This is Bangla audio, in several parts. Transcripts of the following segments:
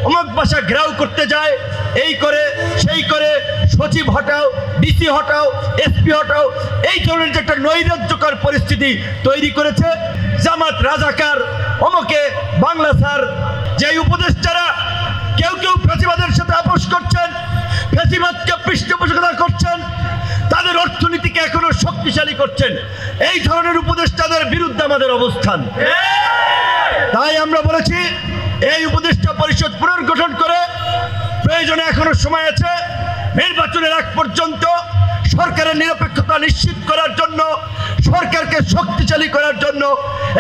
অমুক ভাষা ঘেরাও করতে যায়, এই করে সেই করে সচিব হটাও, ডিসি হটাও, এসপি হটাও, এই ধরনের যে একটা নৈরাজ্যকর পরিস্থিতি তৈরি করেছে। জামাত রাজাকার অমুকে বাংলা স্যার, যে উপদেষ্টারা কেউ কেউ ফ্যাসিবাদের সাথে আপোষ করছেন, ফ্যাসিবাদকে পৃষ্ঠপোষকতা করছেন, তাদের অর্থনীতিকে এখনো শক্তিশালী করছেন, এই ধরনের উপদেষ্টাদের বিরুদ্ধে আমাদের অবস্থান। তাই আমরা বলেছি এই উপদেষ্টা পরিষদ পুনর্গঠন করে প্রয়োজনে এখনো সময় আছে, নির্বাচনের আগ পর্যন্ত সরকারের নিরপেক্ষতা নিশ্চিত করার জন্য, সরকারকে শক্তিশালী করার জন্য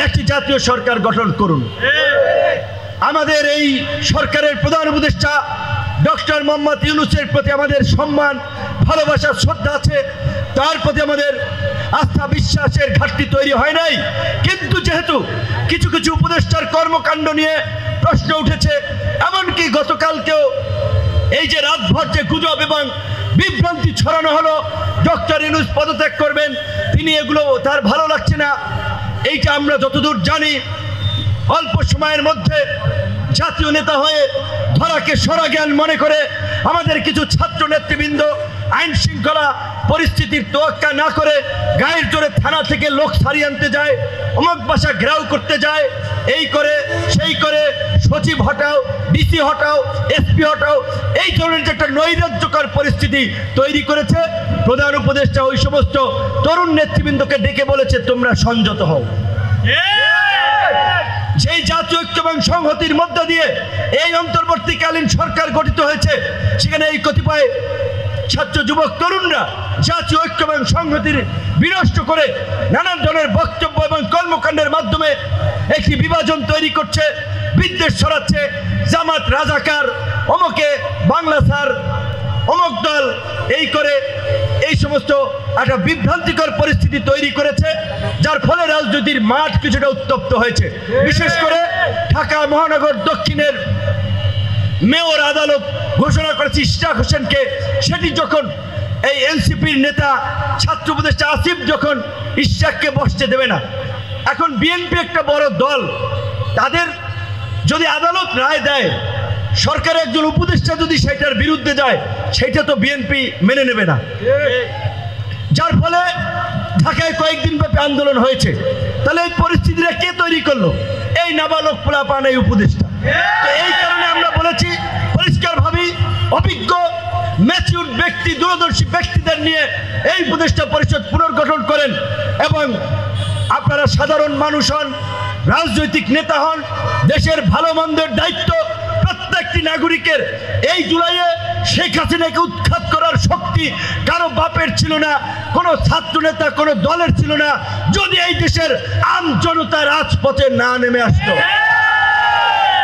একটি জাতীয় সরকার গঠন করুন। আমাদের এই সরকারের প্রধান উপদেষ্টা ডক্টর মোহাম্মদ ইউনূসের প্রতি আমাদের সম্মান, ভালোবাসা, শ্রদ্ধা আছে। তার প্রতি আমাদের আস্থা বিশ্বাসের ঘাটতি তৈরি হয় নাই, কিন্তু যেহেতু কিছু কিছু উপদেষ্টার কর্মকাণ্ড নিয়ে প্রশ্ন উঠেছে, এমনকি গতকালকেও এই যে রাতভর যে গুজব এবং বিভ্রান্তি ছড়ানো হলো ডক্টর ইউনূস পদত্যাগ করবেন, তিনি এগুলো তার ভালো লাগছে না। এইটা আমরা যতদূর জানি অল্প সময়ের মধ্যে জাতীয় নেতা হয়ে ধরাকে সরা জ্ঞান মনে করে আমাদের কিছু ছাত্র নেতৃবৃন্দ আইন শৃঙ্খলা পরিস্থিতির তোয়াক্কা না করে গায়ের জোরে থানা থেকে লোক সারিয়ে আনতে যায়, অমুক ভাষা ঘেরাও করতে যায়, এই করে সেই করে সচিব হটাও, ডিসি হটাও, এসপি হটাও, এই ধরনের যে একটা নৈরাজ্যকর পরিস্থিতি তৈরি করেছে। প্রধান উপদেষ্টা ওই সমস্ত তরুণ নেতৃবৃন্দকে ডেকে বলেছে, তোমরা সংযত হও। যেই জাতীয় ঐক্য এবং সংহতির মধ্য দিয়ে এই অন্তর্বর্তীকালীন সরকার গঠিত হয়েছে, সেখানে এই কতিপয় ছাত্র যুবক তরুণরা জাতীয় ঐক্য এবং সংহতির বিনষ্ট করে নানান ধরনের বক্তব্য এবং কর্মকাণ্ডের মাধ্যমে একটি বিভাজন তৈরি করছে, বিদ্বেষ ছড়াচ্ছে। জামাত রাজাকার অমুকে বাংলা স্যার, অমুক দল, এই করে এই সমস্ত একটা বিভ্রান্তিকর পরিস্থিতি তৈরি করেছে, যার ফলে রাজনীতির মাঠ কিছুটা উত্তপ্ত হয়েছে। বিশেষ করে ঢাকা মহানগর দক্ষিণের মেয়র আদালত ঘোষণা করেছে ইশরাক হোসেনকে, সেটি যখন এই এনসিপির নেতা ছাত্র উপদেষ্টা আসিফ যখন ইশরাককে বসতে দেবে না, এখন বিএনপি একটা বড় দল, তাদের যদি আদালত রায় দেয়, সরকারের একজন উপদেষ্টা যদি সেটার বিরুদ্ধে যায়, সেটা তো বিএনপি মেনে নেবে না। যার ফলে ঢাকায় কয়েকদিন ব্যাপী আন্দোলন হয়েছে। তাহলে এই পরিস্থিতিটা কে তৈরি করলো? এই নাবালক পোলাপান, এই উপদেষ্টা। তো এই কারণে আমরা বলেছি পরিষ্কারভাবে অভিজ্ঞ ম্যাচিউর ব্যক্তি, দূরদর্শী ব্যক্তিদের নিয়ে এই উপদেষ্টা পরিষদ পুনর্গঠন করেন, এবং আপনারা সাধারণ মানুষ হন, রাজনৈতিক নেতা হন, দেশের ভালো মন্দের দায়িত্ব প্রত্যেকটি নাগরিকের। এই জুলাইয়ে শেখ হাসিনাকে উৎখাত করার শক্তি কারো বাপের ছিল না, কোনো ছাত্র নেতা, কোনো দলের ছিল না, যদি এই দেশের আম জনতা রাজপথে না নেমে আসতো।